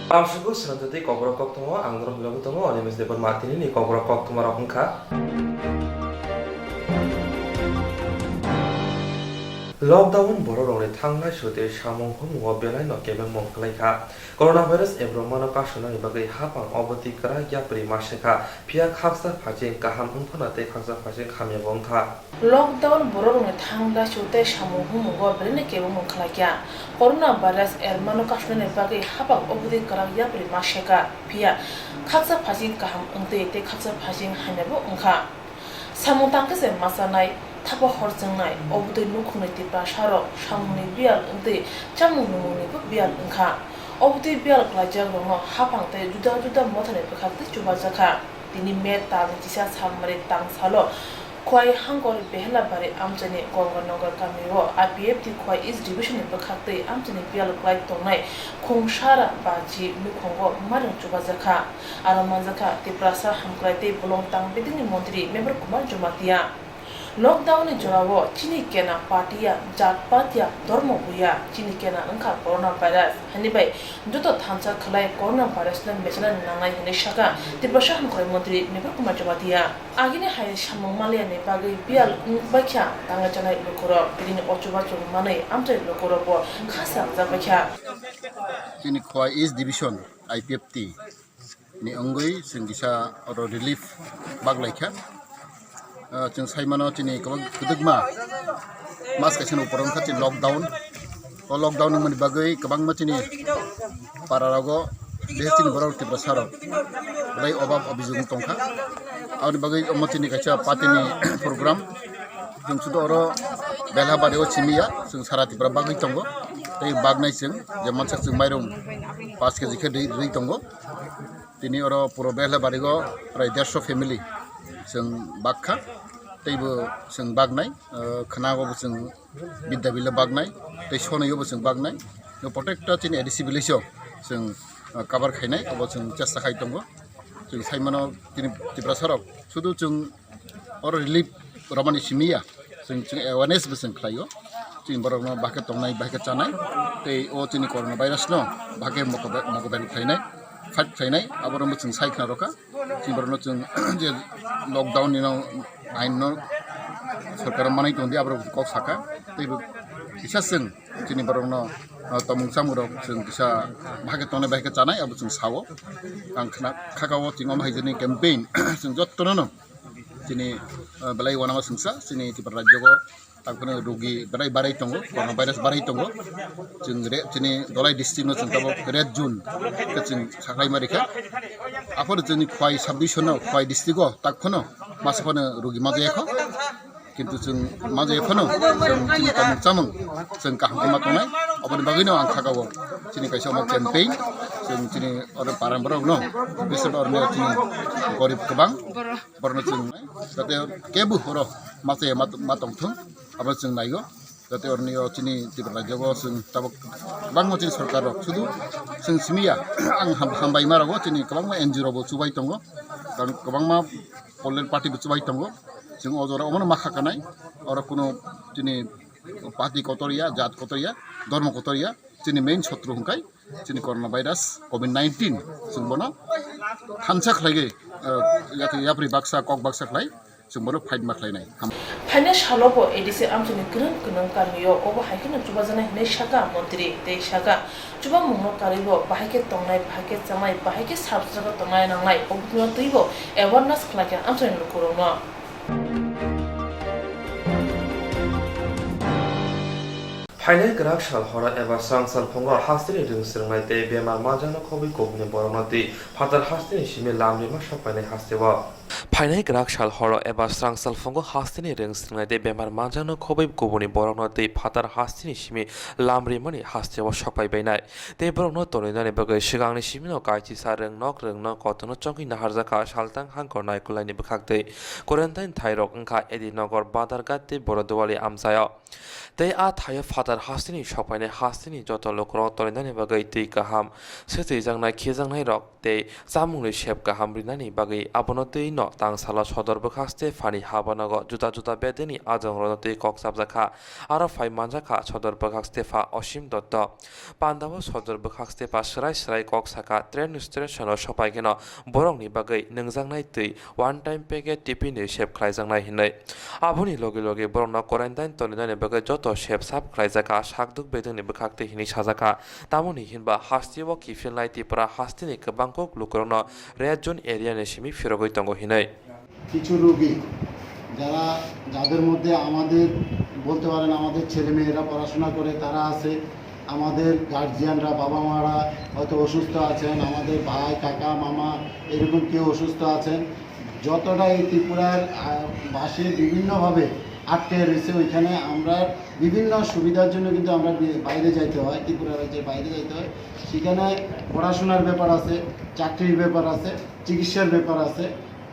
Amsuku Swrangchati Kokborok Koktwma Angro Hilogutamo Onimis Depon Martini ni Kokborok Koktwma Rohungka Lockdown bororongni thangnai sute samung humugo belai no kebeng mongklaika coronavirus ebromano kasonani bagai hapang oboti kra yapri maseka pia khaksa phajing kaham ungphonate khaksa phajing khamya bongkha lockdown bororongni thangnai sute samung humugo belai kebeng mongklaika coronavirus ebromano kasonani bagai hapang oboti kra yapri maseka pia khaksa phajing kaham ungte te khaksa phajing hanabo ungkha samung tangkase masanai 타버 허증나이 어부들 누콩네 티파 샤로 샤무니 비알 응데 참무누니 비알 응카 어부들 비알 클라자고노 하방테 주다주다 모타네 베카트 주바자카 디니 메타 지사 참마레 땅살로 kwai hangol behla bare amjani gonganogar kamiro IPFT kwai is division bekhakte amjani bial kwai tonai khongshara baji nukhongo marang chubazakha aramanzakha tiprasa hamkraite bolong tang bidini montri member kumar jumatia lockdown jorawo chini kena partia jat patia dormo buya chini kena angka coronavirus hani bai joto thancha khlai coronavirus na mesana nangai hene shaka tiprasha hamkoi mantri member kumar jabatia agine hai samong malia ne bagai bial bakya tanga chanai lokoro bidini ochuba chong manai amte lokoro bo khasa zabakya chini khoi is division IPFT ni angoi singisa oro relief baglaikha जों साइमानो दिनै गोबां गोदोगमा मास गायसन उपरम खाथि lockdown ओ lockdown नि बागै गोबां माथिनि पारारागो बेहतिन बराव तिब्रा सारो बै अभाब अभिजुग तंखा आनि बागै अमथिनि गायसा पार्टीनि प्रग्राम जों सुदो अरो बेला बारियाव सिमिया जों सारा तिब्रा बागै तंगो दै बागनाय जों जे मानसा जों माइरं 5 केजि खे दै तंगो दिनै अरो पुरो बेला बारियाव प्राय 150 फेमिलि जों बागखा तैबो जों बागनाय खनागोबो जों बिद्दाबिला बागनाय तै सनायोबो जों बागनाय नो प्रटेक्ट चिन एडिसिबिलिसो जों कभार खायनाय अब जों चेष्टा खाय दंगो जों साइमानो दिनै तिब्रासाराव सुदु जों अर रिलिफ रमानि सिमिया जों एवारनेस बो जों खायो जों बरनो बाके तंनाय बाके जानाय तै ओ चिनि कोरोना भाइरास नो बाके मको खायनाय फाइट खायनाय आबरम जों साइखना रका जों बरनो जों जे लकडाउन नि आइन सरकार मानाय दंदि आबरो कक साका तैबो बिसा जों दिनै बरनो तमुं सामुरो जों बिसा बाके तंनाय बाके जानाय अब जों सावो आं खागावो तिङो माहायजोनि केम्पेइन जों जत्तनो दिनै बलाय वानाव संसा दिनै तिब्रा राज्यगो ताकनो रोगी बराय बाराय दंगो कोरोना भाइरास बाराय दंगो जों रे दिनै दलाय डिस्ट्रिक्ट नो जों ताबो रेड जोन जों साखलाय मारिखा आफोर जोंनि खय 26 नो खय डिस्ट्रिक्टगो ताकफोनो मासफोनो रोगी माजायाखो किन्तु जों माजायाफोनो जों दिनै तमुं जों काहमा तंनाय अबनि बागैनो आं खागावो दिनै कायसा मा केम्पेइन जों दिनै अर पारामबरग नो बिसोर अरनो दिनै गरिब गोबां बरनो जों जाते केबो हरो माजाया मा तंथों अब जों नायो जाते अरनियो दिनै तिब्रा राज्यगो जों ताबो गोबां मोनसे सरकार सुदु जों सिमिया आं हामबाय मारागो दिनै गोबां एनजिअ बो सुबाय दंगो कारण गोबां मा पलिटिकल पार्टी बो सुबाय दंगो जों अजरा अमन माखाखानाय अर कुनो दिनै पार्टी कतरिया जात कतरिया धर्म कतरिया दिनै मेन शत्रु हुंखाय दिनै कोरोना भाइरास कोविड-19 जों बनो थानसा खलायगे याप्रि बाक्सा कक बाक्सा खलाय जों बनो फाइट माखलायनाय फाइने सालोबो एडिसे आमजनि गृह कामियो ओबो हाइकेन जुबाजने ने शाका मन्त्री ते शाका जुबा मुंनो कारिबो बाहायके तंनाय बाहायके जानाय बाहायके साबजागा तंनाय नांनाय ओबुनो तैबो awareness खलाके आमजनि लुकुरनो Final Grak Shal Hora Eva Sangsal Pongo Hastini Ring Sringai Te Bemar Majano Kobi Kobni Boronati Patar Hastini Shime Lamri Mashapane Hastewa Final Grak Shal Hora Eva Sangsal Pongo Hastini Ring Sringai Te Bemar Majano Kobi Kobni Boronati Patar Hastini Shime Lamri Mani Hastewa Shapai Benai Te Borono Tonina Bagai Shigani Shimino Kaichi Sarang Nok Ring No Kotono Chonki Naharzaka Shaltang Hankor Naikulani Bakakte Quarantine Thairok Nka Edi Nogor Badargate Borodwali Amsayo They are Thai फादार हास्तिनि सफायनाय हास्तिनि जत लोक तलेनानि बागै tui kaham sethai jangnai khijangnai rok tei chamungni sep kaham rinani bagui abono tui no tangsala sodor bwkhaste phani habanago juta juta bedeni ajong tui kok sabjakha aro phai manjakha sodor bwkhaste pha osim dotto pandabo sodor bwkhaste pha srai srai kok saka train station o sopaigeno borokni bagui nungjangnai tui one time packet tipini sep khlaijangnai hinai aboni loge loge borokno quarantine tolinani bagui joto sep sap khlaijaka sakduk bedeni bwkhakte hini sajaka tamoni hinba hastio kifilnai tipra hastini kwbangkok lukrokno red zone area ni simi phirogoi tongo hinai কিছু রোগী যাদের মধ্যে আমাদের বলতে পারেন আমাদের ছেলেমেয়েরা পড়াশোনা করে তারা আছে, আমাদের গার্জিয়ানরা বাবা মারা হয়তো অসুস্থ আছেন, আমাদের ভাই কাকা মামা এরকম কেউ অসুস্থ আছেন, যতটা এই ত্রিপুরার বাসে বিভিন্নভাবে আটকে রয়েছে ওইখানে আমরা বিভিন্ন সুবিধার জন্য কিন্তু আমরা বাইরে যাইতে হয়, ত্রিপুরা রাজ্যের বাইরে যাইতে হয়। সেখানে পড়াশোনার ব্যাপার আছে, চাকরির ব্যাপার আছে, চিকিৎসার ব্যাপার আছে,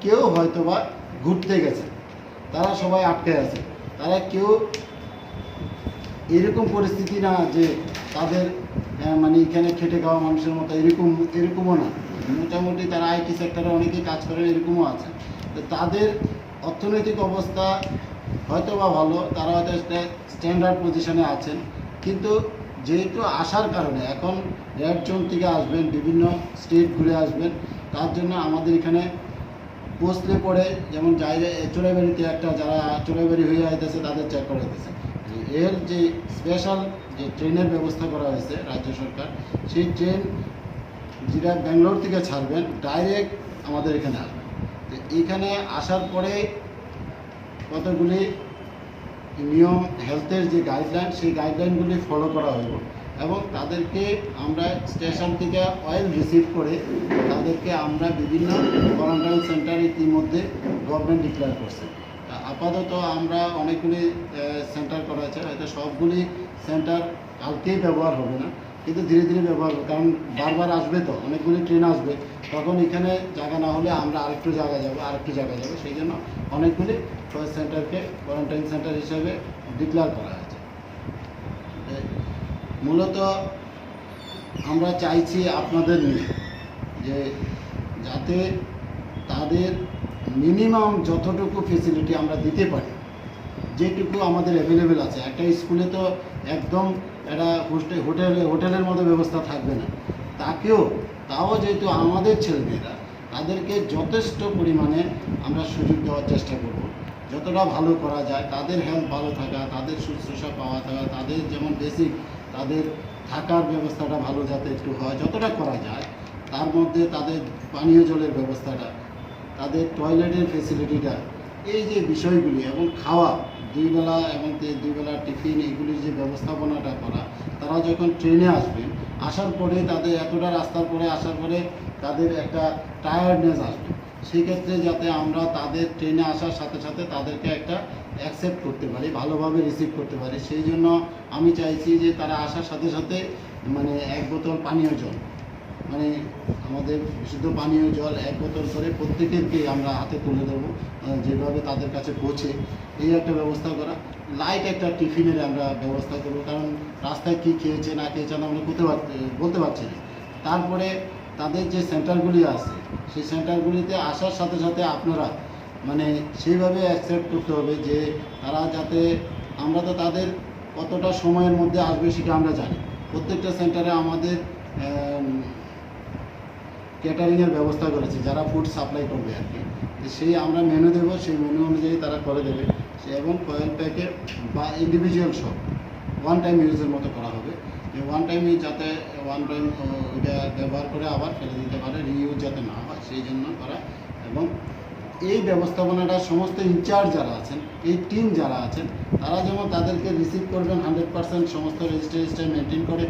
কেউ হয়তো বা ঘুরতে গেছে, তারা সবাই আটকে আছে। তারা কেউ এরকম পরিস্থিতি না যে তাদের মানে এখানে খেটে খাওয়া মানুষের মতো এরকমও না, মোটামুটি তারা আইটি সেক্টরে অনেকেই কাজ করে, এরকমও আছে। তো তাদের অর্থনৈতিক অবস্থা হয়তো বা ভালো, তারা হয়তো স্ট্যান্ডার্ড পজিশনে আছেন, কিন্তু যেহেতু আসার কারণে এখন রেড জোন থেকে আসবেন, বিভিন্ন স্টেট ঘুরে আসবেন, তার জন্য আমাদের এখানে পৌঁছলে পরে যেমন চোরাইবাড়িতে একটা যারা চোরাইবাড়ি হয়ে আইতেছে তাদের চেক করা হইতেছে। এর যে স্পেশাল যে ট্রেনের ব্যবস্থা করা হয়েছে রাজ্য সরকার, সেই ট্রেন যেটা ব্যাঙ্গালোর থেকে ছাড়বেন ডাইরেক্ট আমাদের এখানে আসবে। তো এইখানে আসার পরে কতগুলি নিয়ম হেলথের যে গাইডলাইন, সেই গাইডলাইনগুলি ফলো করা হইব এবং তাদেরকে আমরা স্টেশন থেকে অয়েল রিসিভ করে তাদেরকে আমরা বিভিন্ন কোয়ারেন্টাইন সেন্টার ইতিমধ্যে গভর্নমেন্ট ডিক্লেয়ার করছে। আপাতত আমরা অনেকগুলি সেন্টার করা আছে, হয়তো সবগুলি সেন্টার কালকেই ব্যবহার হবে না, কিন্তু ধীরে ধীরে ব্যবহার হবে, কারণ বারবার আসবে তো অনেকগুলি ট্রেন আসবে, তখন এখানে জায়গা না হলে আমরা আরেকটু জায়গা যাব, সেই জন্য অনেকগুলি সেন্টারকে কোয়ারেন্টাইন সেন্টার হিসেবে ডিক্লেয়ার করা হয়েছে। মূলত আমরা চাইছি আপনাদের নিয়ে যে যাতে তাদের মিনিমাম যতটুকু ফেসিলিটি আমরা দিতে পারি, যেটুকু আমাদের অ্যাভেলেবেল আছে। একটা স্কুলে তো একদম একটা হোটেলের মতো ব্যবস্থা থাকবে না, তাও যেহেতু আমাদের ছেলেমেয়েরা, তাদেরকে যথেষ্ট পরিমাণে আমরা সুযোগ দেওয়ার চেষ্টা করব, যতটা ভালো করা যায়। তাদের হেলথ ভালো থাকা, তাদের শুশ্রূষা পাওয়া থাকা, তাদের যেমন বেসিক তাদের থাকার ব্যবস্থাটা ভালো যাতে একটু হয়, যতটা করা যায়। তার মধ্যে তাদের পানীয় জলের ব্যবস্থাটা, তাদের টয়লেটের ফেসিলিটিটা, এই যে বিষয়গুলি এবং খাওয়া দুই বেলা এবং দুই বেলা টিফিন, এইগুলির যে ব্যবস্থাপনাটা করা, তারা যখন ট্রেনে আসবেন, আসার পরে তাদের এতটা রাস্তার পরে আসার পরে তাদের একটা টায়ার্ডনেস আসবে, সেই ক্ষেত্রে যাতে আমরা তাদের ট্রেনে আসার সাথে সাথে তাদেরকে একটা অ্যাকসেপ্ট করতে পারি, ভালোভাবে রিসিভ করতে পারি। সেই জন্য আমি চাইছি যে তারা আসার সাথে সাথে মানে 1 বোতল পানীয় জল, মানে আমাদের বিশুদ্ধ পানীয় জল 1 বোতল করে প্রত্যেকেরকে আমরা হাতে তুলে দেবো, যেভাবে তাদের কাছে পৌঁছে, এই একটা ব্যবস্থা করা। লাইট একটা টিফিনের আমরা ব্যবস্থা করবো, কারণ রাস্তায় কী খেয়েছে না খেয়েছে আমরা বলতে পারছি না। তারপরে তাদের যে সেন্টারগুলি আছে, সেই সেন্টারগুলিতে আসার সাথে সাথে আপনারা মানে সেইভাবে অ্যাকসেপ্ট করতে হবে যে তারা যাতে, আমরা তো তাদের কতটা সময়ের মধ্যে আসবে সেটা আমরা জানি। প্রত্যেকটা সেন্টারে আমাদের ক্যাটারিংয়ের ব্যবস্থা করেছে, যারা ফুড সাপ্লাই করবে আর কি, সেই আমরা মেনু দেবো, সেই মেনু অনুযায়ী তারা করে দেবে। এবং কয়েল প্যাকেট বা ইন্ডিভিজুয়াল সব ওয়ান টাইম ইউজের মতো করা হবে, যে ওয়ান টাইম যাতে ওয়ান টাইম ওইটা ব্যবহার করে আবার ফেলে দিতে পারে, রিইউজ যাতে না হয় সেই জন্য করা। এবং এই ব্যবস্থাপনাটা সমস্ত ইনচার্জ যারা আছেন, এই টিম যারা আছেন, তারা যেমন তাদেরকে রিসিভ করবেন 100% সমস্ত রেজিস্টার মেনটেন করে,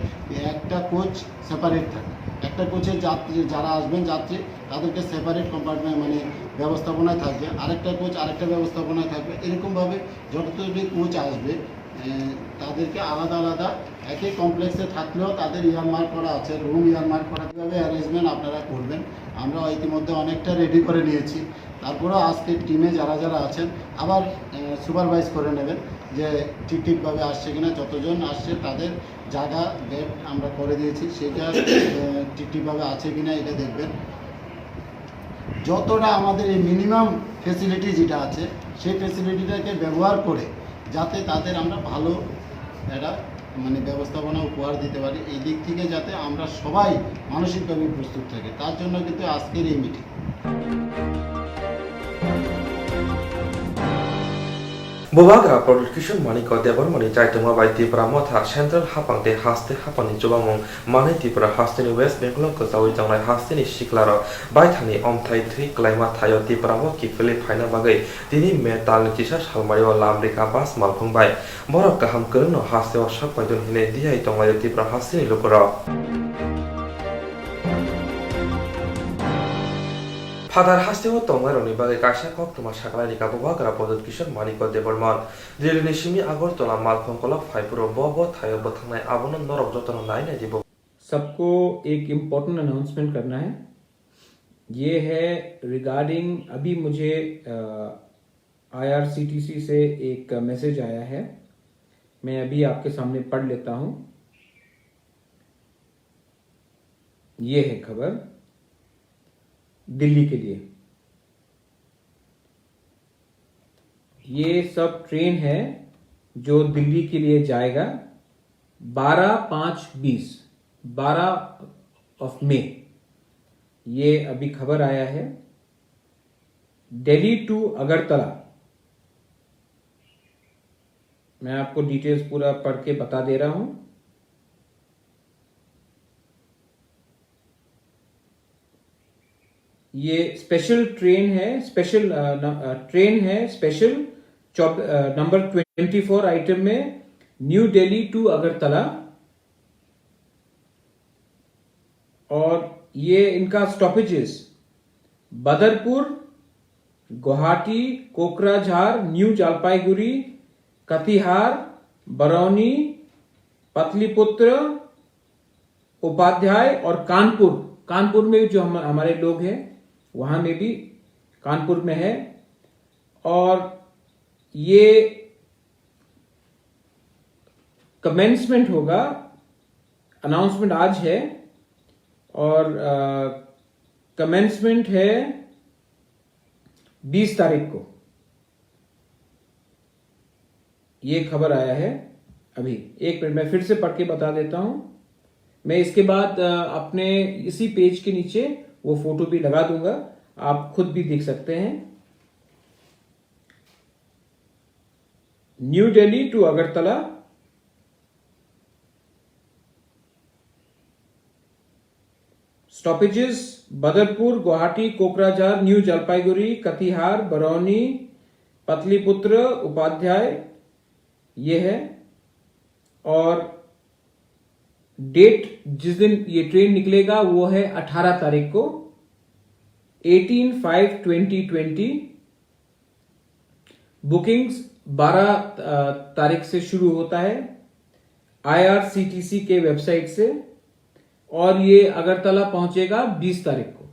একটা কোচ সেপারেট থাকে, একটা কোচের যাত্রী যারা আসবেন যাত্রী তাদেরকে সেপারেট কম্পার্টমেন্ট মানে ব্যবস্থাপনায় থাকবে, আরেকটা কোচ আরেকটা ব্যবস্থাপনায় থাকবে। এরকমভাবে যতটুকু কোচ আসবে তাদেরকে আলাদা আলাদা একই কমপ্লেক্সে থাকলেও তাদের ইয়ারমার্ক করা আছে, রুম ইয়ারমার্ক করা, কীভাবে অ্যারেঞ্জমেন্ট আপনারা করবেন আমরা ইতিমধ্যে অনেকটা রেডি করে নিয়েছি। তারপরেও আজকে টিমে যারা যারা আছেন আবার সুপারভাইজ করে নেবেন যে ঠিকভাবে আসছে কিনা, যতজন আসছে তাদের জায়গা বেড আমরা করে দিয়েছি, সেটা ঠিকভাবে আছে কিনা এটা দেখবেন। যতটা আমাদের এই মিনিমাম ফেসিলিটি যেটা আছে সেই ফেসিলিটিটাকে ব্যবহার করে যাতে তাদের আমরা ভালো একটা মানে ব্যবস্থাপনা উপহার দিতে পারি, এই দিক থেকে যাতে আমরা সবাই মানসিকভাবে প্রস্তুত থাকি, তার জন্য কিন্তু আজকের এই meeting. Bubagra Production Maniko Debormani Jaituma by Tipra Motha Central Hapang de Haste Hapani Jubamong Mani Tipra Hastini West Bengal Kozawi Jangai Hastini Shiklaro Baitani Omtai 3 Klima Tayo Tipra Moki Philip Haina Bagai Dini Metal Tisha Halmario Lamrika Bas Malpong Bai Borok Kaham Kurno Haste or Shapadun Hine Dia Tonga Tipra Hastini Lukuro Father Hasteo Tomaroni Bagai Kasha Koktwma Shakalika Bubagra Production Maniko Deborman Dilnishimi Agortola Malpongkola Faipuro Bobo Tayo Botanai Abono Norok Jotono Nine Dibo सबको एक important announcement करना है। ये है regarding, अभी मुझे IRCTC से एक मैसेज आया है, मैं अभी आपके सामने पढ़ लेता हूँ। ये है खबर दिल्ली के लिए। ये सब ट्रेन है जो दिल्ली के लिए जाएगा 12 ऑफ मई। ये अभी खबर आया है। दिल्ली टू अगरतला, मैं आपको डिटेल्स पूरा पढ़ के बता दे रहा हूं। ये स्पेशल ट्रेन है, स्पेशल नंबर 24 आइटम में न्यू दिल्ली टू अगरतला, और ये इनका स्टॉपेजेस बदरपुर, गुवाहाटी, कोकराझार, न्यू जलपाईगुड़ी, कटिहार, बरौनी, पतलीपुत्र, उपाध्याय और कानपुर में जो हमारे लोग हैं वहां में भी कानपुर में है। और ये कमेंसमेंट होगा, अनाउंसमेंट आज है और कमेंसमेंट है 20 तारीख को। ये खबर आया है अभी। एक मिनट मैं फिर से पढ़ के बता देता हूं। मैं इसके बाद अपने इसी पेज के नीचे वो फोटो भी लगा दूंगा, आप खुद भी देख सकते हैं। New Delhi to Agartala, stoppages Badarpur, Guwahati, Kokrajhar, New Jalpaiguri, Katihar, Barauni, Pataliputra, Upadhyay, ये है। और डेट जिस दिन ये ट्रेन निकलेगा वो है 18 तारीख को, 18/5/2020। बुकिंग्स 12 तारीख से शुरू होता है IRCTC के वेबसाइट से, और ये अगरतला पहुंचेगा 20 तारीख को।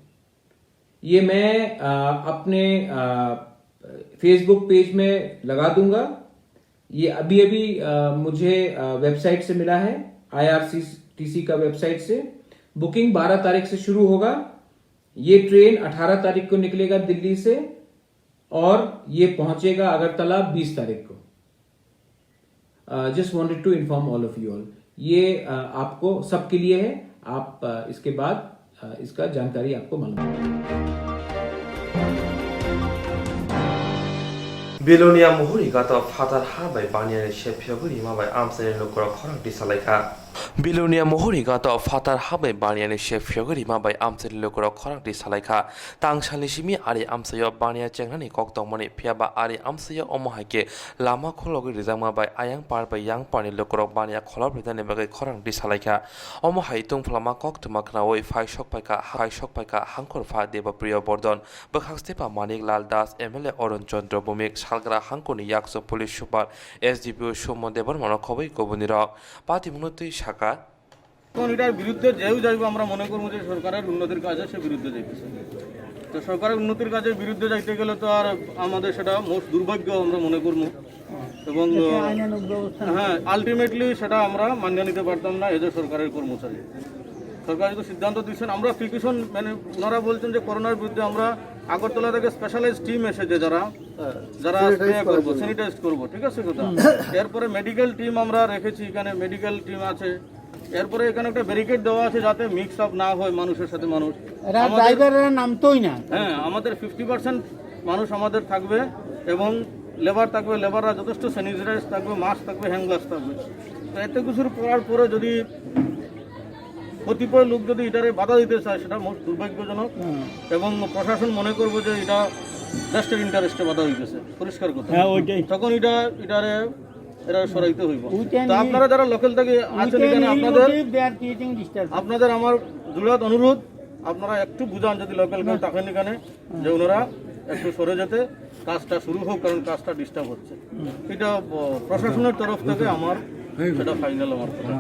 ये मैं अपने फेसबुक पेज में लगा दूंगा। ये अभी मुझे वेबसाइट से मिला है, IRCTC का वेबसाइट से। बुकिंग 12 तारीख से शुरू होगा। ये ट्रेन 18 तारीख को निकलेगा दिल्ली से और ये पहुंचेगा अगरतला 20 तारीख को। Just wanted to inform all of you all. ये आपको सबके लिए है, आप इसके बाद इसका जानकारी आपको मालूम है। Bilonia Muhuri got a father habai banyan shepyoguri mabai amsen lokora khorang disalaika. Bilonia Muhuri got a father habai banyan shepyoguri mabai amsen lokora khorang disalaika. Tang shalishimi ari amsayo banya chenghani koktongmani piaba ari amsayo omohake lama khologi rizama by ayang par by yang pani lokora banya kholab ridane bagai khorang disalaika. Omohai tung flama koktwma knawoi fai shok paika hangkor fa deba priya bordon bakhastepa Manik Lal Das MLA Oron Chandra Bhumik Salgra Hankoni Yakso Police Super SDPO Shumo Debar Monokobi Gobunira Pati Munuti Shaka এখন এটার বিরুদ্ধে যেও যাইব আমরা মনে করব যে সরকারের উন্নতির কাজে সে বিরুদ্ধে যাইতেছে। তো সরকারের উন্নতির কাজের বিরুদ্ধে যাইতে গেলে তো আর আমাদের সেটা মোট দুর্ভাগ্য আমরা মনে করবো এবং হ্যাঁ আলটিমেটলি সেটা আমরা মানিয়ে নিতে পারতাম না এদের সরকারের কর্মচারী। সরকার যেহেতু সিদ্ধান্ত দিচ্ছেন আমরা প্রিকশন মানে ওনারা বলছেন যে করোনার বিরুদ্ধে আমরা আগরতলা থেকে স্পেশালাইজ টিম এসেছে যারা স্প্রে করবো স্যানিটাইজ করবো, ঠিক আছে কথা। এরপরে মেডিকেল টিম আমরা রেখেছি, এখানে মেডিকেল টিম আছে। এরপরে এখানে একটা ব্যারিকেড দেওয়া আছে যাতে মিক্স আপ না হয় মানুষের সাথে মানুষ। ড্রাইভারের নামতোই না। হ্যাঁ আমাদের 50% মানুষ আমাদের থাকবে এবং লেবার থাকবে, লেবাররা যথেষ্ট স্যানিটাইজ থাকবে, মাস্ক থাকবে, হ্যান্ড গ্লাভস থাকবে। তো এত কিছুর করার পরে যদি কতিপয় লোক যদি এটারে বাধা দিতে চায় সেটা মোট দুর্ভাগ্যজনক এবং প্রশাসন মনে করবো যে এটা রাষ্ট্রের ইন্টারেস্টে বাধা হইতেছে, পরিষ্কার কথা। তখন এটারে এরা সরাইতে হইব। তো আপনারা যারা লোকাল থেকে আছেন এখানে আপনাদের আমার জুড়াত অনুরোধ আপনারা একটু বুঝান যদি লোকাল কেউ থাকেন এখানে যে ওনারা একটু সরে যেতে কাজটা শুরু হোক, কারণ কাজটা ডিস্টার্ব হচ্ছে। এটা প্রশাসনের তরফ থেকে আমার সেটা ফাইনাল আমার কথা।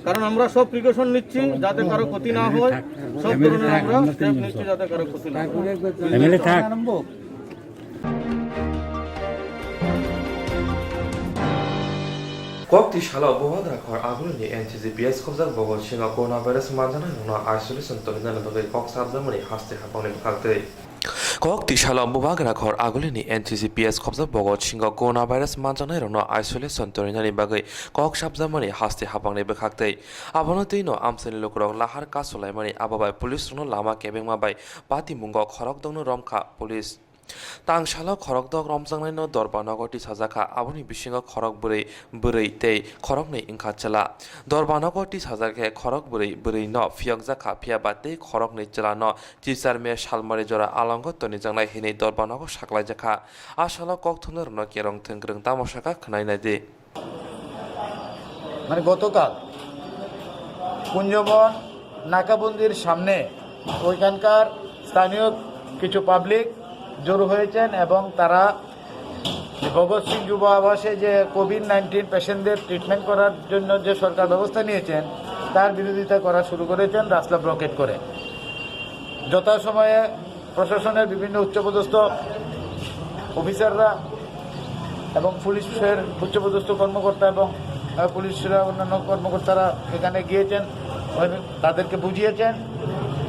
কারণ আমরা সব প্রিকশন নিচ্ছি যাতে কারো ক্ষতি না হয়, সব ধরনের আমরা স্টেপ নিচ্ছি যাতে কারো ক্ষতি না হয়। Kokti shala bohad rakhar agulni NCGPS khobjak bogol singa coronavirus manjana nuna isolation to hinana bagai kok sabjamani haste hapone khakte Kokti shala bobag rakhar agulni NCGPS khobjak bogol singa coronavirus manjana nuna isolation to hinani bagai kok sabjamani haste hapone bekhakte abonoti no amseni lokrok lahar ka solaimani ababai police no lama kebeng mabai pati mungo khorok dongno romkha police Tangshala khorok dog romjangnai no dorbanagoti sajaka aboni bisingo khorok burei tei khorok nei ingkha chala dorbanagoti sajake khorok burei no phiyak jaka phiaba tei khorok nei chala no teacher me salmari jora alango toni jangnai hinei dorbanago saklai jaka ashala kokthonor no kerong thengkreng tamosaka khnai nai de মানে গতকাল কুঞ্জবন নাকাবন্দির সামনে ওইখানকার স্থানীয় কিছু public জড়ো হয়েছেন এবং তারা ভগৎ সিং যুব আবাসে যে কোভিড-19 পেশেন্টদের ট্রিটমেন্ট করার জন্য যে সরকার ব্যবস্থা নিয়েছেন তার বিরোধিতা করা শুরু করেছেন রাস্তা ব্লকেট করে। যথাসময়ে প্রশাসনের বিভিন্ন উচ্চপদস্থ অফিসাররা এবং পুলিশের উচ্চপদস্থ কর্মকর্তা এবং পুলিশের অন্যান্য কর্মকর্তারা এখানে গিয়েছেন, তাদেরকে বুঝিয়েছেন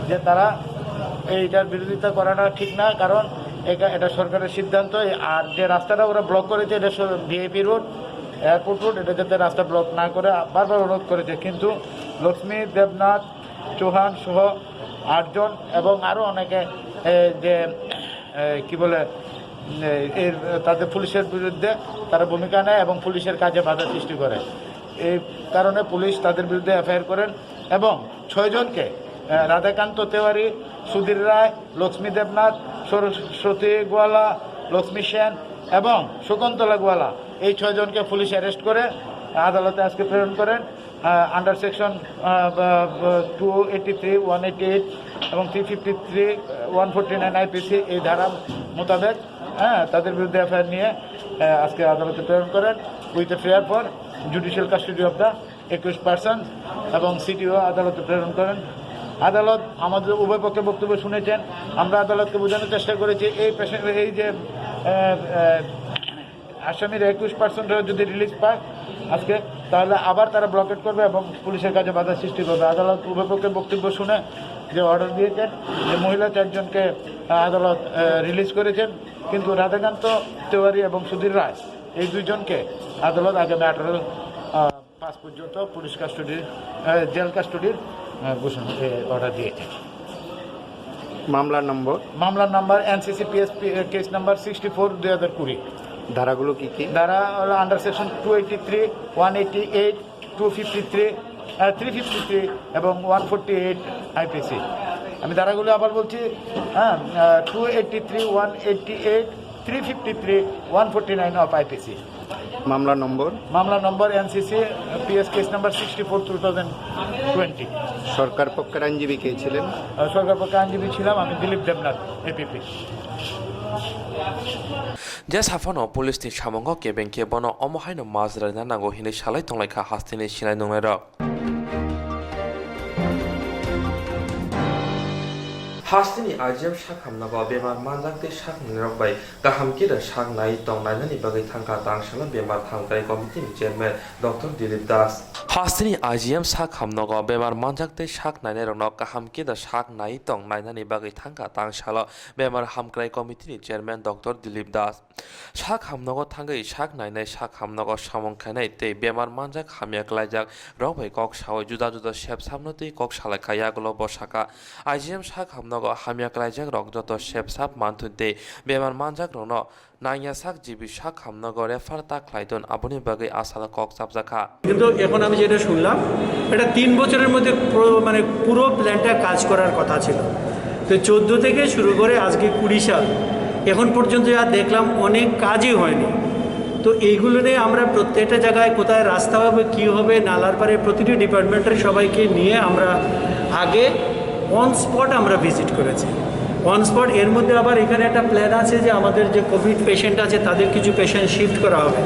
যে তারা এইটার বিরোধিতা করাটা ঠিক না, কারণ এটা সরকারের সিদ্ধান্ত। আর যে রাস্তাটা ওরা ব্লক করেছে এটা ভিআইপি রোড, এয়ারপোর্ট রোড, এটা যাতে রাস্তা ব্লক না করে বারবার অনুরোধ করেছে, কিন্তু লক্ষ্মী, দেবনাথ, চৌহান সহ 8 জন এবং আরও অনেকে যে কি বলে তাদের পুলিশের বিরুদ্ধে তারা ভূমিকা নেয় এবং পুলিশের কাজে বাধা সৃষ্টি করে। এই কারণে পুলিশ তাদের বিরুদ্ধে এফআইআর করেন এবং 6 জনকে রাধাকান্ত তেওয়ারি, সুধীর রায়, লক্ষ্মী দেবনাথ, সরস্বতী গোয়ালা, লক্ষ্মী সেন এবং শকুন্তলা গোয়ালা, এই 6 জনকে পুলিশ অ্যারেস্ট করে আদালতে আজকে প্রেরণ করেন আন্ডার সেকশন 283, 188 এবং 353, 149 আইপিসি এই ধারা মোতাবেক তাদের বিরুদ্ধে এফআইআর নিয়ে আজকে আদালতে প্রেরণ করেন with a fare for judicial custody of the 21 person এবং সিটিও আদালতে প্রেরণ করেন। আদালত আমাদের উভয় পক্ষের বক্তব্য শুনেছেন। আমরা আদালতকে বোঝানোর চেষ্টা করেছি এই যে আসামির 21% যদি রিলিজ পায় আজকে, তাহলে আবার তারা ব্লকেট করবে এবং পুলিশের কাজে বাধা সৃষ্টি করবে। আদালত উভয় পক্ষের বক্তব্য শুনে যে অর্ডার দিয়েছেন যে মহিলা 4 জনকে আদালত রিলিজ করেছেন, কিন্তু রাধাকান্ত তেওয়ারি এবং সুধীর রায় এই 2 জনকে আদালত আগামী 18/5 পর্যন্ত পুলিশ কাস্টডির জেল কাস্টডির ঘোষণা অর্ডার দিয়েছে। মামলার নম্বর NCCPS কেস নাম্বার 64 2020। ধারাগুলো কি কি? ধারা হলো আন্ডার সেকশন 283, 188, 253, 353 এবং 148 আইপিসি। আমি ধারাগুলো আবার বলছি, 283, 188, 353, 149 অফ আইপিসি। মামলা নম্বর NCCPS কেস নাম্বার 64 2020। সরকার পক্ষের আইনজীবী কে ছিলেন? সরকার পক্ষের আইনজীবী ছিলাম আমি, দিলীপ দেবনাথ, APP। যে সাফানো পুলিশনি সামঙ্গ কেবেংকে বন অমহাইনো মাজরাইনা নাঙ্গো হিনে সালাই তংলাইখা হাস্তিনি Sinai নংনাইরক Hastini IGM Shakhamnago Bemar Manjakte Shak Nirbai Kahamkida Shak Nai Tong Nainani Bagai Tangka Tangshala Bemar Tangkai Committee Chairman Dr. Dilip Das. Hastini IGM Shakhamnago Bemar Manjakte Shak Nainero Kahamkida Shak Nai Tong Nainani Bagai Tangka Tangshala Bemar Hamkrai Committee Chairman Dr. Dilip Das. Shakhamnago Tangai Shak Nainai Shakhamnago Shamongkanai Te Bemar Manjak Hamyak Lajak Robai Kok Shaw Juda Juda Shep Samnoti Kok Shalakaya Globo Shaka IGM Shakhamnago Hamyak Lajak Rok Joto Shep Sap Mantunte Bemar Manjak Rono Nanya Sak Jibi Shakhamnago Refer Tak Laidon Abuni Bagai Asala Kok Sapzaka. কিন্তু এখন আমি যেটা শুনলাম এটা 3 বছরের মধ্যে মানে পুরো প্ল্যানটা কাজ করার কথা ছিল তো 14 থেকে শুরু করে আজকে 20 সাল এখন পর্যন্ত যা দেখলাম অনেক কাজই হয়নি তো এইগুলো নিয়ে আমরা প্রত্যেকটা জায়গায় কোথায় রাস্তা হবে কী হবে নালার পারে প্রতিটি ডিপার্টমেন্টের সবাইকে নিয়ে আমরা আগে অন স্পট আমরা ভিজিট করেছি অন স্পট এর মধ্যে আবার এখানে একটা প্ল্যান আছে যে আমাদের যে কোভিড পেশেন্ট আছে তাদের কিছু পেশেন্ট শিফট করা হবে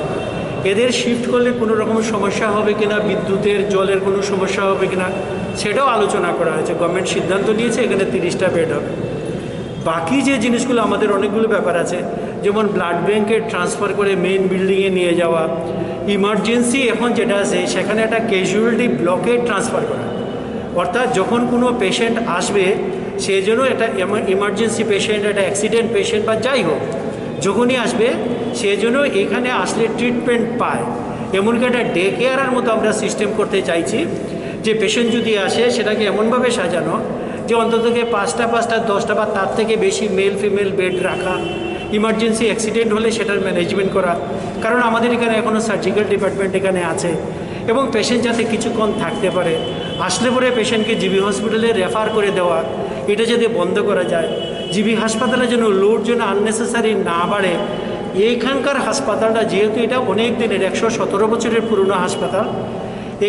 এদের শিফট করলে কোনো রকম সমস্যা হবে কিনা বিদ্যুতের জলের কোনো সমস্যা হবে কিনা সেটাও আলোচনা করা হয়েছে গভর্নমেন্ট সিদ্ধান্ত নিয়েছে এখানে 30টা বেড হবে বাকি যে জিনিসগুলো আমাদের অনেকগুলো ব্যাপার আছে যেমন ব্লাড ব্যাঙ্কে ট্রান্সফার করে মেইন বিল্ডিংয়ে নিয়ে যাওয়া ইমার্জেন্সি এখন যেটা আছে সেখানে একটা ক্যাজুয়ালিটি ব্লকে ট্রান্সফার করা অর্থাৎ যখন কোনো পেশেন্ট আসবে সেই জন্য একটা ইমার্জেন্সি পেশেন্ট একটা অ্যাক্সিডেন্ট পেশেন্ট বা যাই হোক যখনই আসবে সেই জন্য এখানে আসলে ট্রিটমেন্ট পায় এমনকি একটা ডে কেয়ারের মতো আমরা সিস্টেম করতে চাইছি যে পেশেন্ট যদি আসে সেটাকে এমনভাবে সাজানো যে অন্তত 5টা 10টা বা তার থেকে বেশি মেল ফিমেল বেড রাখা ইমার্জেন্সি অ্যাক্সিডেন্ট হলে সেটার ম্যানেজমেন্ট করা কারণ আমাদের এখানে এখনও সার্জিক্যাল ডিপার্টমেন্ট এখানে আছে এবং পেশেন্ট যাতে কিছুক্ষণ থাকতে পারে আসলে পরে পেশেন্টকে জিবি হসপিটালে রেফার করে দেওয়া এটা যদি বন্ধ করা যায় জিবি হাসপাতালে যেন লোড যেন আননেসেসারি না বাড়ে এইখানকার হাসপাতালটা যেহেতু এটা অনেক দিনের 117 বছরের পুরনো হাসপাতাল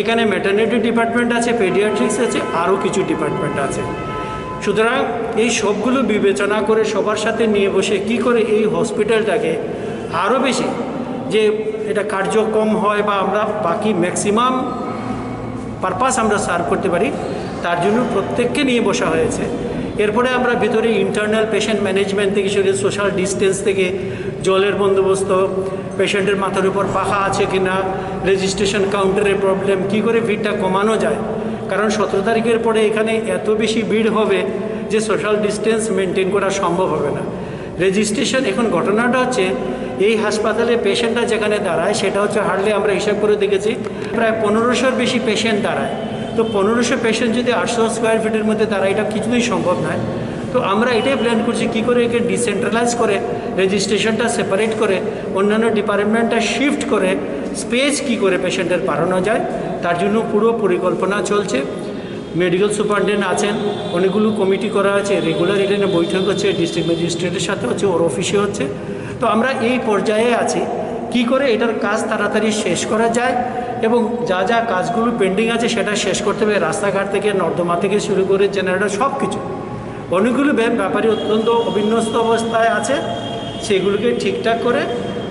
এখানে ম্যাটারনিটি ডিপার্টমেন্ট আছে পেডিয়াট্রিক্স আছে আরও কিছু ডিপার্টমেন্ট আছে সুতরাং এই সবগুলো বিবেচনা করে সবার সাথে নিয়ে বসে কি করে এই হসপিটালটাকে আরও বেশি যে এটা কার্যক্রম হয় বা আমরা বাকি ম্যাক্সিমাম পারপাস আমরা সার্ভ করতে পারি তার জন্য প্রত্যেককে নিয়ে বসা হয়েছে এরপরে আমরা ভিতরে ইন্টারনাল পেশেন্ট ম্যানেজমেন্ট থেকে শুরু সোশ্যাল ডিস্টেন্স থেকে জলের বন্দোবস্ত পেশেন্টের মাথার উপর পাখা আছে কিনা রেজিস্ট্রেশন কাউন্টারের প্রবলেম কি করে ভিড়টা কমানো যায় কারণ 17 তারিখের পরে এখানে এত বেশি ভিড় হবে যে সোশ্যাল ডিস্টেন্স মেনটেন করা সম্ভব হবে না রেজিস্ট্রেশন এখন ঘটনাটা হচ্ছে এই হাসপাতালে পেশেন্টরা যেখানে দাঁড়ায় সেটা হচ্ছে হার্ডলি আমরা হিসাব করে দেখেছি প্রায় 1500-র বেশি পেশেন্ট দাঁড়ায় তো 1500 পেশেন্ট যদি 800 স্কোয়ার ফিটের মধ্যে দাঁড়ায় এটা কিছুই সম্ভব নয় তো আমরা এটাই প্ল্যান করছি কী করে একে ডিসেন্ট্রালাইজ করে রেজিস্ট্রেশনটা সেপারেট করে অন্যান্য ডিপার্টমেন্টটা শিফট করে স্পেস কি করে পেশেন্টের বাড়ানো যায় তার জন্য পুরো পরিকল্পনা চলছে মেডিকেল সুপারিনটেন্ডেন্ট আছেন অনেকগুলো কমিটি করা আছে রেগুলার এখানে বৈঠক হচ্ছে ডিস্ট্রিক্ট ম্যাজিস্ট্রেটের সাথে হচ্ছে ওর অফিসে হচ্ছে তো আমরা এই পর্যায়ে আছি কি করে এটার কাজ তাড়াতাড়ি শেষ করা যায় এবং যা যা কাজগুলো পেন্ডিং আছে সেটা শেষ করতে হবে রাস্তাঘাট থেকে নর্দমা থেকে শুরু করে জেনারেটর সব কিছু অনেকগুলো ব্যাপারই অত্যন্ত অবিন্যস্ত অবস্থায় আছে সেগুলোকে ঠিকঠাক করে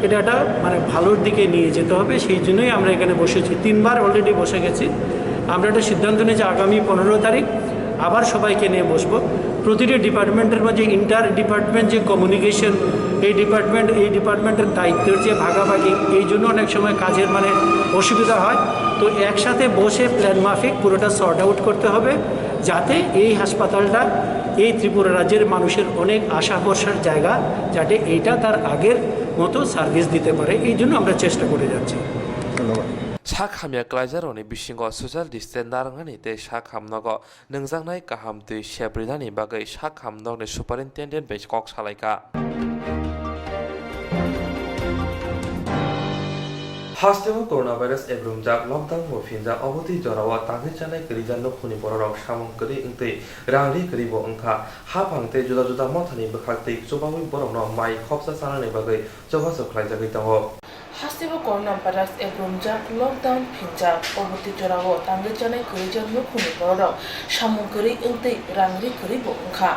এটা একটা মানে ভালোর দিকে নিয়ে যেতে হবে সেই জন্যই আমরা এখানে বসেছি 3বার অলরেডি বসে গেছি আমরা একটা সিদ্ধান্ত নিয়েছি আগামী 15 তারিখ আবার সবাইকে নিয়ে বসবো প্রতিটি ডিপার্টমেন্টের মধ্যে ইন্টার ডিপার্টমেন্ট যে কমিউনিকেশন এই ডিপার্টমেন্টের দায়িত্বের যে ভাগাভাগি এই জন্য অনেক সময় কাজের মানে অসুবিধা হয় তো একসাথে বসে প্ল্যান মাফিক পুরোটা সর্ট আউট করতে হবে যাতে এই হাসপাতালটা এই ত্রিপুরা রাজ্যের মানুষের অনেক আশা ভরসার জায়গা যাতে এইটা তার আগের মতো সার্ভিস দিতে পারে এই জন্য আমরা চেষ্টা করে যাচ্ছি ধন্যবাদ Shakhamya Klajaroni Bishingo Social Distance Narangani Te Shakhamnago Nangjangnai Kaham Tui Shebridani Bagai Shakhamnogni Superintendent Bech Kok Salaika Hastemo coronavirus ebrumjak lockdown mofinja oboti jorawa tangi chanai kerijan no khuni borok samong keri ingte rangri keribo angkha hapangte juda juda mothani bekhakte chobawi borok no mai khopsa sanani bagai jogasok khlaijagui tango Hastemo coronavirus ebrumjak lockdown phinjak oboti jorawa tangi chanai kerijan no khuni borok samong keri ingte rangri keribo angkha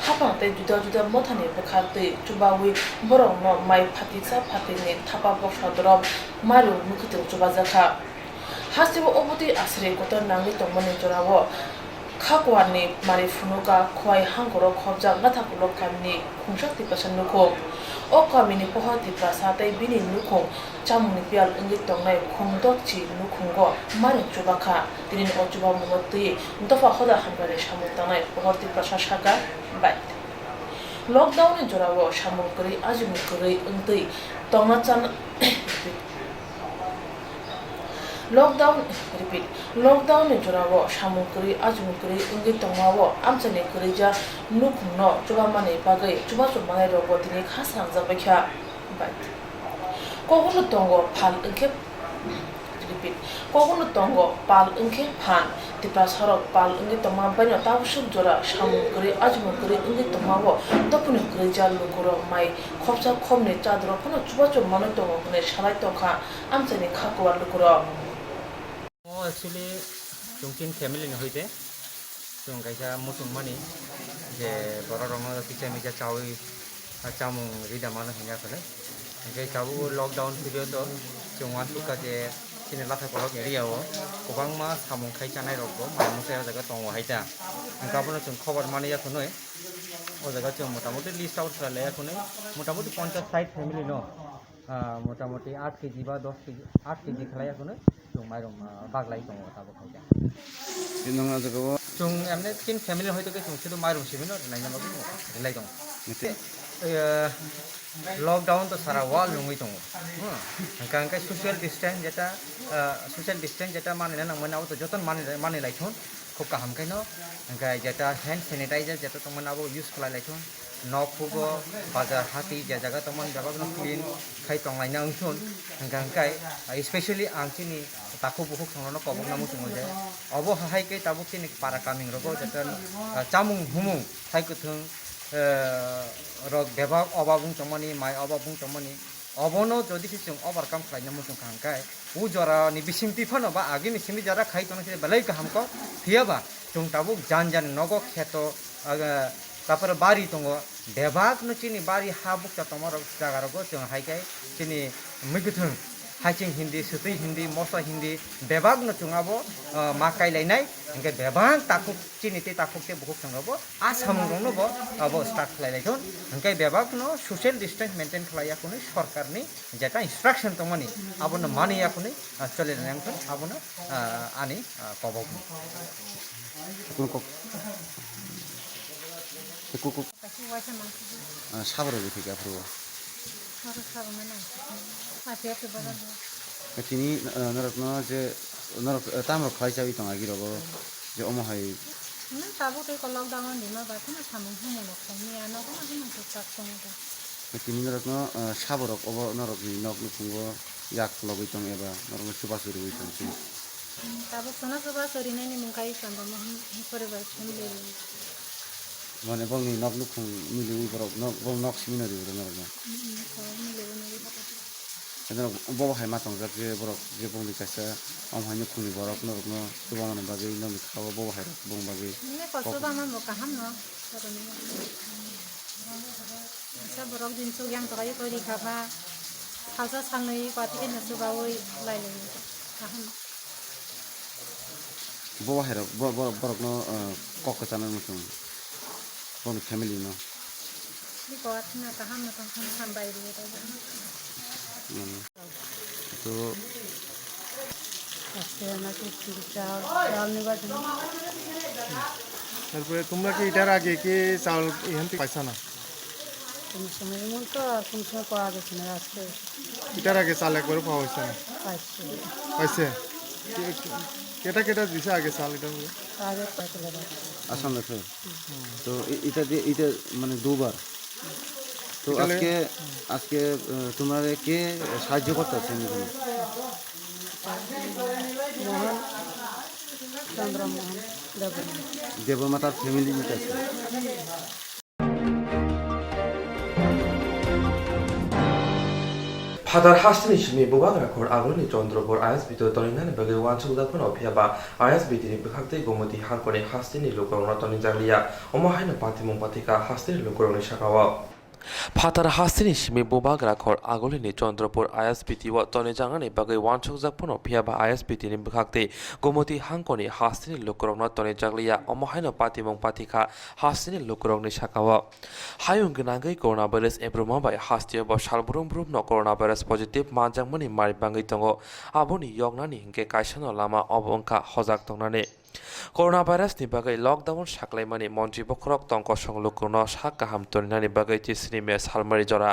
hapangte juda juda mothani bekhakte chobawi borok no mai phatiksa phatini thapa boksadrom maru mukhitong chobajaka Hastemo oboti asre kotor nangli tongmani jorawo khakwan ni mari funuka khwai hangoro khobja gatha kulok kamni khungsak ti pasan nuko o kamini poha ti prasatai bini nuko chamni pial ingi tongnai khungdok chi nukhungo mari chubakha tinin ochuba mumoti ndofa khoda hambare shamutanai poha ti prasashaka bai lockdown ni jorawo shamukri ajumukri ingtei tongachan lockdown ni jorawo shamukri ajumukri ingi tongmawo amchani kurija nukhungno chubamani bagai chubachumani robo tini khasang zabakha bai koguno tongo phal ingke koguno tongo pal ingke phan tipra sarok pal ingi tongma banyo tawsuk jora shamukri ajumukri ingi tongmawo topuni kurija lukuro mai khopsa khomne chadro kono chubachumani tongo kone shalai tongkha amchani khakwa lukuro actually chungkin family ni hoite chung kaisa musung mani je boro rong kicha mija chawi chamung rida mano hinga kone ke chawu lockdown period to chungwan tu ka je sini latha korok area o kobang ma samung khai chanai rok bo ma muse jaga tongo haita angka bono chung khobar mani ya khonoi o jaga chung motamoti list out kala ya khonoi motamoti 50 60 family no মোটামুটি 8 KG বা 10 KG 8 KG খালাই এখন जों माइरं बागलाय दङ दाबो खायदा नङा जगो जों एमने किन फैमिली होयतो के जों सिदो माइरं सिबिनो नायनाबो रिलाय दङ लकडाउन तो सारा वाल लुङै दङ कांका सोशल डिस्टेंस जेटा मानिना नंमनाव तो जतन मानि लायथुन खूब गाहाम कायनो ओंखाय जेटा हैंड सैनिटाइजर जेटा तमनाबो यूज खालाय लायथुन नक फुगो बाजार हाति जे जागा तमन जाबाबो क्लीन खाय तंलायना ओंथुन ओंखाय स्पेशली आंचिनि ताखु बुखु संनो कबंना मुसुमो जे अबो हाय के ताबो किनि पारा कामिं रगो जेटन चामुं हुमुं साइकुथुं रग बेबाग अबाबुं तमनि माय अबाबुं तमनि अबनो जदि जों ओभारकाम खालायना मुसुं खांखाय उ जरा नि बिसिमति फनो बा आगिनि सिमि जरा खाय तनो से बलै गाहामको फियाबा जों ताबो जान नगो खेतो तापर बारी दङो बेबाग न चिनि बारी हा बुकता तमर जागा रगो जों हायखाय चिनि मैगुथुं हाइचिं हिन्दी सुतै हिन्दी मसा हिन्दी बेबाग न चुङाबो माकाय लायनाय ओंके बेबाग ताखु चिनिते ताखुके बुखु संगबो आसामं दंनो बो अब स्टार्ट खालायलायथुन ओंके बेबाग न सोशल डिस्टेंस मेंटेन खालायाखुनि सरकारनि जेटा इंस्ट्रक्शन तमनि आबोनो मानियाखुनि चलिलायनांथुन आबोनो आनि कबक साबरो बिथिगा फ्रो तिनी नरत्न जे नरक ताम्रो खाइजाबि तंगागि रगो जे अमहाय ताबो ते लकडाउन दिमा बाथन सामु हुमो खाइनि आना कोन तो साक्संगा तिनी नरत्न साबरक अब नरकनि नगनु खुंगो याक लगै तंग एबा नरक सुबासुरि होइ तंग ताबो सोना सुबासुरि नायनि मुंगाय सान्दम परिवार फेमिलि माने बंनि नगनु खुं मिलि बरक बं नक सिमिनरि नरक बो हाय मा तंग जे बरक जे बंनि कासा अमहायनि खुनि बरक नरक न सुबामन बागै नमि खाव बो हाय बं बागै ने कसुबा मन काहाम न सब बरक दिन सु yang तगाय करि खाबा खाजा सानै पातिके न सुबावै लायलै काहाम बो हाय बरक न कक चानन मुसुं बंनि फेमिलि न नि कोत न काहाम न तंग सानबाय रे तो তারপরে তোমরা কি এটার আগে কি চাউল এখান থেকে পাইছা না এটার আগে চাল একবারও পাওয়া হয়েছে না পাইছে কেটা কেটা দিছে আগে চাল এটা আসাম আছে তো এটা এটা মানে দুবার তো আজকে তোমরা কে সাহায্য করতেছেন দেবমাতার ফ্যামিলি আছে Hadar hastini shimi bubag rakor agoni chondrobor ISB to torinani bagi wanchul dakon ophiaba ISB dini bkhakte gomoti hankoni hastini lokorona tonin jaglia omahaina patimong patika hastini lokoroni shakawa ফাতার হাসিনি সিমি বুবাগ রাখর আগলিনি চন্দ্রপুর আইএসপিটি ও তনে জাঙানি বাগৈ ওয়ানসুকজাক ফোনো ফিয়াবা আইএসপিটিনি বখাকতে গোমতি হাংকনি হাসিনি লুকরংনা তনে জাগলিয়া অমহাইনো পাতিমং পাতিখা হাসিনি লুকরংনি সাকাও হায়ুং গনাগৈ করোনা ভাইরাস এব্রুমাবাই হাসতিয়ব সালবুরুম ব্রুমনো করোনা ভাইরাস পজিটিভ মাজাংমনি মারি বাঙ্গৈ দङ আবনি यगनानि हिंके कायसानो लामा अबंका हजाक दंनाने করোনা ভাইরাসনি বাগৈ লকডাউন সাকলাইমানি মন্ত্রী বখরক তংক সংলুকুনো সাক গাহাম তরিনানি বাগৈ তিসরি মে সালমারি জরা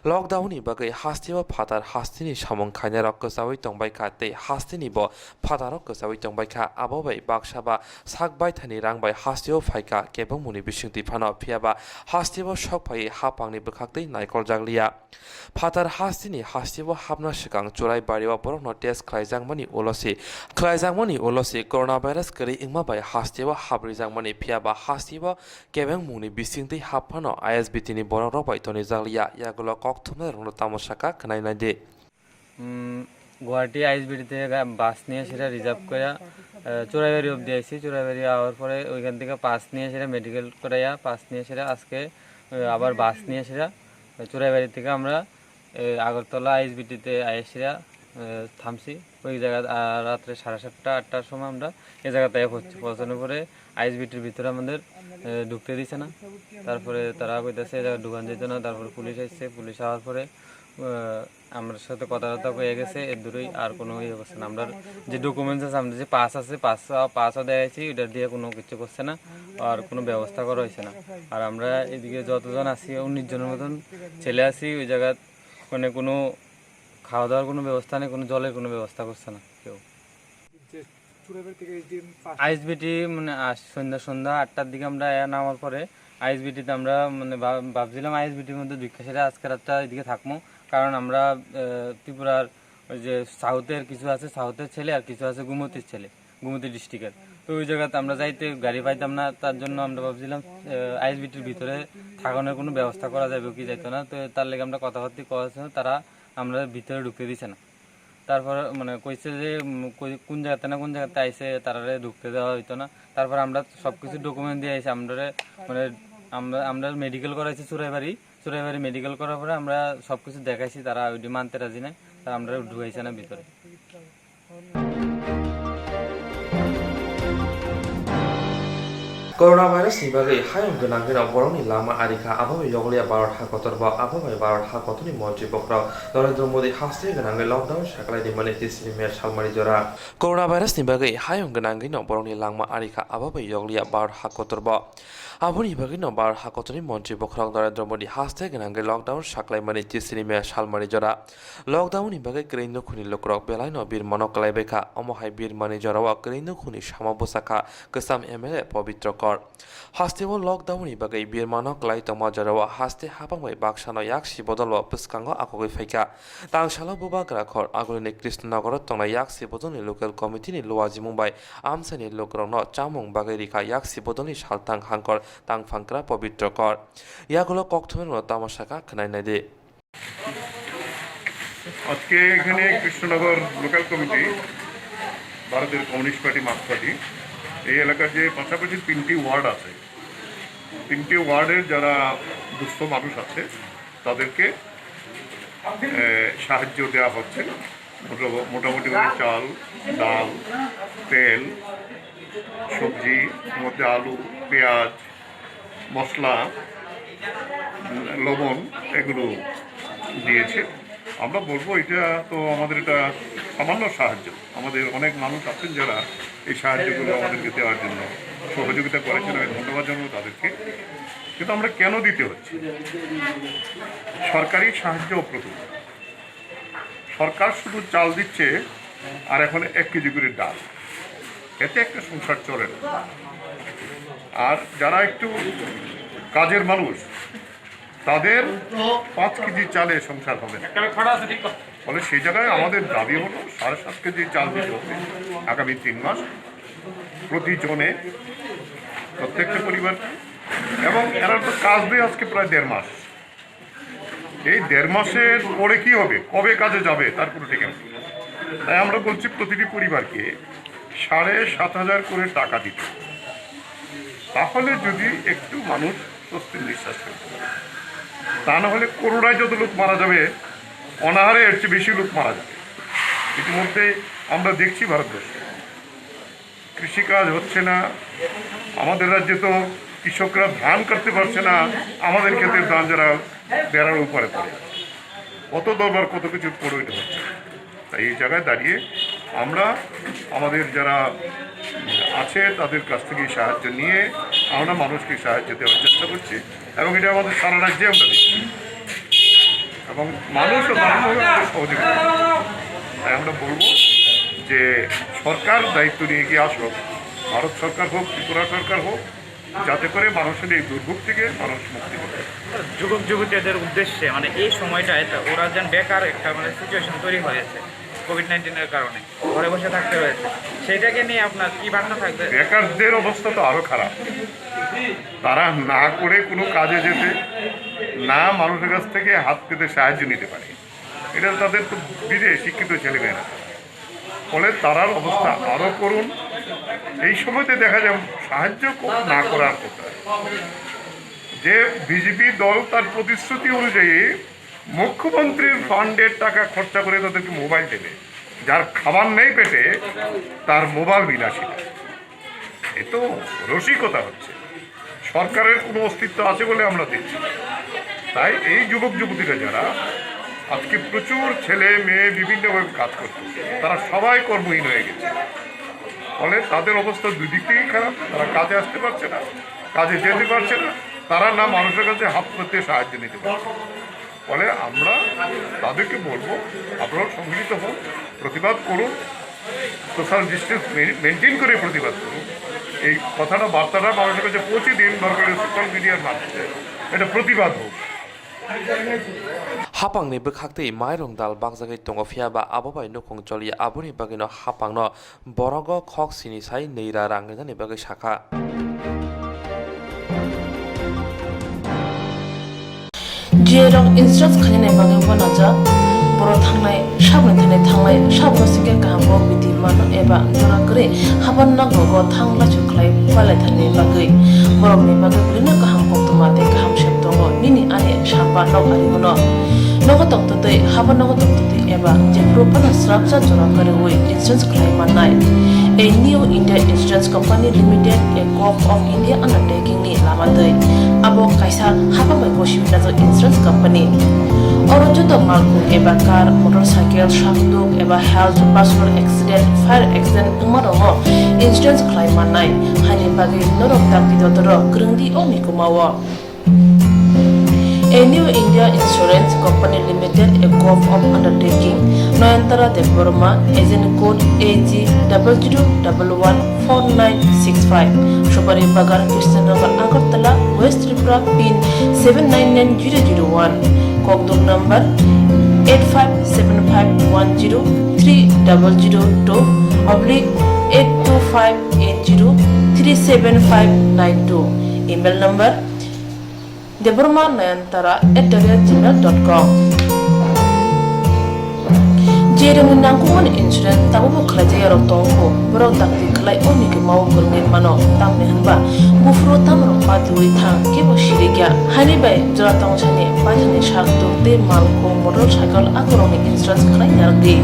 লকডাউননি বাগৈ হাস্তিও ফাতার হাস্তিনি সামং খাইনা রক্ক জাওই তংবাইখা তে হাস্তিনি ব ফাতারক জাওই তংবাইখা আববাই বাক্সাবা সাকবাই থানি রাংবাই হাস্তিও ফাইকা কেবং মুনি বিসুংতি ফানো ফিয়াবা হাস্তিও সকফাই হাপাংনি বখাকতে নাইকল জাগলিয়া ফাতার হাস্তিও হাবনা সিগাং চুরাই বাড়িও বরং টেস্ট খ্লাইজাংমনি ওলসি করোনা ভাইরাস গরি ইংমাবাই হাস্তিও হাবরিজাংমনি ফিয়াবা হাস্তিও কেবং মুনি বিসিংতি হাফানো আইএসবিটিনি বরং রবাই তনি জাগলিয়া ইয়াগুলো কক্থমে রংনো তামসাকা খনাইনাই দে গুয়াহাটি আইএসবিটি থেকে বাস নিয়ে সেটা রিজার্ভ করে চোরাইবাড়ি অব্দি আইসি চোরাইবাড়ি আওয়ার পরে ওইখান থেকে পাস নিয়ে সেটা মেডিকেল করাইয়া পাস নিয়ে সেটা আজকে আবার বাস নিয়ে সেটা চোরাইবাড়ি থেকে আমরা আগরতলা আইএসবিটিতে আইসিরা থামছি ওই জায়গা রাত্রে 7:30 8টার সময় আমরা এই জায়গাতে পৌঁছানোর পরে আইএসবিটির ভিতরে আমাদের ঢুকতে দিছে না তারপরে তারা কইতাছে এই জায়গা ঢুকান যেত না তারপরে পুলিশ আসছে পুলিশ আওয়ার পরে আমার সাথে কথাবার্তা হয়ে গেছে এর দূরেই আর কোনো ইয়ে করছে না আমরা যে ডকুমেন্টস আছে আমাদের যে পাস আছে পাসও দেখাইছি ওটার দিয়ে কোনো কিছু করছে না আর কোনো ব্যবস্থা করা হয়েছে না আর আমরা এদিকে যতজন আছি 19 জনের মতন ছেলে আছি ওই জায়গা মানে কোনো খাওয়া দাওয়ার কোনো ব্যবস্থা নেই কোনো জলের কোনো ব্যবস্থা করছে না কেউ আইএসবিটি মানে সন্ধ্যা 8টার দিকে আমরা নামার পরে আইএসবিটিতে আমরা মানে ভাবছিলাম আইএসবিটির মধ্যে সেটা আজকে রাতটা এদিকে থাকবো কারণ আমরা ত্রিপুরার ওই যে সাউথের কিছু আছে সাউথের ছেলে আর কিছু আছে গুমতির ছেলে গুমতি ডিস্ট্রিক্টের তো ওই জায়গাতে আমরা যাইতে গাড়ি পাইতাম না তার জন্য আমরা ভাবছিলাম আইএসবিটির ভিতরে থাকানোর কোনো ব্যবস্থা করা যাবে কি যাইতো না তো তার লেগে আমরা কথাবার্তা করেছিলাম তারা আমরা ভিতরে ঢুকতে দিছে না তারপর মানে কইছে যে কোন জায়গাতে আইসে তারা ঢুকতে দেওয়া হইতো না তারপর আমরা সবকিছু ডকুমেন্ট দিয়ে আইসি মানে আমরা মেডিকেল করাইছি চুরাইবাড়ি মেডিকেল করার পরে আমরা সবকিছু দেখাইছি তারা ওইটি মানতে রাজি নাই তারা আমরা ঢুকাইছে না ভিতরে করোনা ভাইরাসনি বাগৈ হায়ং গনাগনা বরংনি লাमा आरिखा आबहावा यगलिया भारत हाकतर बा आबहावा भारत हाकतनि मन्त्रि बखराव नरेंद्र मोदी हास्ते गनांगै लकडाउन साकलायनि माने तिसरि मे सालमारि जरा করোনা ভাইরাসनि बागै हायं गनांगैनो बरंनि लामा आरिखा आबहावा यगलिया भारत हाकतर बा आबनि बागैनो भारत हाकतनि मन्त्रि बखराव नरेंद्र मोदी हास्ते गनांगै लकडाउन साकलायमानि तिसरि मे सालमारि जरा लकडाउननि बागै क्रेनो खुनि लुक्रक बेलायनो बिरमानो कलायबायखा अमहाय बिरमानि जरावा क्रेनो खुनि सामा बसाखा गोसाम एमएलए पवित्र हास्तेव लकडाउननि बागै बिरमानो क्लाय तमा जरावा हास्ते हाबांबाय बाक्सानो याक्सि बदल पुस्कांगो आखगै फैका तांसालो बुबा ग्राखर आगुलनि कृष्णनगर तंना याक्सि बदलनि लोकल कमिटिनि लवाजि मुंबाई आमसानि लोकरंनो चामुं बागै रिखा याक्सि बदलनि सालतां हांकर तांफांक्रा पवित्र कर यागुलो कक्थमेनो तामाशाका खनायनाय दे আজকে এখানে কৃষ্ণনগর লোকাল কমিটি ভারতের কমিউনিস্ট পার্টি মার্ক্স পার্টি এই এলাকার যে পাশাপাশি 3টি ওয়ার্ড আছে 3টি ওয়ার্ডের যারা দুস্থ মানুষ আছে তাদেরকে সাহায্য দেওয়া হচ্ছে মোটামুটি চাল ডাল তেল সবজি মধ্যে আলু পেঁয়াজ মশলা লবণ এগুলো দিয়েছে আমরা বলবো এটা তো আমাদের এটা সামান্য সাহায্য আমাদের অনেক মানুষ আছেন যারা এই সাহায্যগুলো আমাদেরকে দেওয়ার জন্য সহযোগিতা করেছেন আমি ধন্যবাদ জানাবো তাদেরকে কিন্তু আমরা কেন দিতে হচ্ছে সরকারি সাহায্য অপ্রতুল সরকার শুধু চাল দিচ্ছে আর এখন 1 কেজি করে ডাল এতে একটা সংসার চলে না আর যারা একটু কাজের মানুষ তাদের 5 কেজি চালে সংসার হবে না ফলে সেই জায়গায় আমাদের দাবি হলো 7.5 কেজি চাল দিতে হবে আগামী 3 মাস প্রতিজনে প্রত্যেকটা পরিবার এবং এরা তো কাজ দিয়ে আজকে প্রায় 1.5 মাস এই 1.5 মাসের পরে কি হবে কবে কাজে যাবে তার কোনো ঠিকানা নেই তাই আমরা বলছি প্রতিটি পরিবারকে 7,500 করে টাকা দিতে তাহলে যদি একটু মানুষ স্বস্তির নিঃশ্বাস ফেলতে পারে তা না হলে করোনায় যত লোক মারা যাবে অনাহারে এর চেয়ে বেশি লোক মারা যাবে। ইতিমধ্যে আমরা দেখছি ভারতবর্ষে কৃষিকাজ হচ্ছে না, আমাদের রাজ্যে তো কৃষকরা ধান করতে পারছে না, আমাদের ক্ষেতের ধান যারা বেড়ার উপরে পড়ে, কত দরবার কত কিছু পরিণত হচ্ছে। তাই এই জায়গায় দাঁড়িয়ে আমরা আমাদের যারা আছে তাদের কাছ থেকে সাহায্য নিয়ে আমরা মানুষকে সাহায্য দেওয়ার চেষ্টা করছি এবং এটা আমাদের সারা রাজ্যে আমরা দেখছি এবং মানুষও দারুণভাবে আমাদের সহযোগিতা করছে। তাই আমরা বলবো যে সরকার দায়িত্ব নিয়ে এগিয়ে আসুক, ভারত সরকার হোক, ত্রিপুরা সরকার হোক, যাতে করে মানুষের এই দুর্ভোগ থেকে মানুষ মুক্তি পাবে। যুবক যুবতীদের উদ্দেশ্যে মানে এই সময়টায় ওরা যেন বেকার একটা মানে সিচুয়েশন তৈরি হয়েছে কোভিড-19-এর কারণে, ঘরে বসে থাকতে হয়েছে, সেটাকে নিয়ে আপনার কি বার্তা থাকবে? বেকারদের অবস্থা তো আরো খারাপ, তারা না করে কোনো কাজে যেতে না মানুষের কাছ থেকে হাত পেতে সাহায্য নিতে পারে, এটা তাদের তো বিদেশ শিক্ষিত ছেলেমেয়েরা, ফলে তারার অবস্থা আরো করুন। এই সময়তে দেখা যায় সাহায্য না করার কথা, যে বিজেপি দল তার প্রতিশ্রুতি অনুযায়ী মুখ্যমন্ত্রীর ফান্ডের টাকা খরচা করে তাদেরকে মোবাইল দেবে, যার খাবার নেই পেটে তার মোবাইল বিলাসী। এ তো রসিকতা হচ্ছে, সরকারের কোনো অস্তিত্ব আছে বলে আমরা দেখছি। তাই এই যুবক যুবতীরা যারা আজকে প্রচুর ছেলে মেয়ে বিভিন্নভাবে কাজ করছে, তারা সবাই কর্মহীন হয়ে গেছে, ফলে তাদের অবস্থা দুই দিক থেকেই খারাপ। তারা কাজে আসতে পারছে না, কাজে যেতে পারছে না, তারা না মানুষের কাছে হাত পেতে সাহায্য নিতে পারছে। ফলে আমরা তাদেরকে বলবো আপনারা সম্মিলিত হন, প্রতিবাদ করুন, সোশ্যাল ডিস্টেন্স মেনটেন করে প্রতিবাদ করুন। এই কথাটা বার্তাটা মানুষের কাছে পৌঁছে দিন, দরকার সোশ্যাল মিডিয়ার মাধ্যমে এটা প্রতিবাদ হোক। Hapangni bwkhakti mairung dal bakjagai tongo phiaba abobai nukong choli aboni bagino hapangno borogo khok sini sai neira rangnani bagai sakha. Jerong instructs khane bagai wanaja boro thangnai sabni sabno sike kahamo biti mano eba jora kre haban nagogo thangla chuklai pale thane bagai borok ni bagai brina kaham koktwma te kaham sheptongo nini ane sapa nok ari mono nogo tongtotoi haban nogo tongtotoi eba je propana srapsa jora kare oi insurance claim manai a new India Insurance Company Limited a co-op of India undertaking ni lamadoi abo kaisa haba bai boshimna jo insurance company Orojoto malku eba car motorcycle shakduk eba health personal accident fire accident umarongo insurance claim manai hani bagi norok takti dotoro grungdi oni kumawo A new India Insurance Company Limited, a co-op of undertaking, Noyantara de Burma, agent code AG00114965, Shubari Bagar, Krishnagar, Agartala, West Tripura, PIN 799001, Kokdok number 8575103000/82580375592, email number deburmanayantara@gmail.com Jeremy nangkuman insurance tabu khlajaya rotongko borok takti khlai oni ke mau kurngin mano tamne hanba bufro tamro patui thang ke bo shirigya hani bai jora tong chani pajani shakto te malko motorcycle akoroni insurance khlai yargi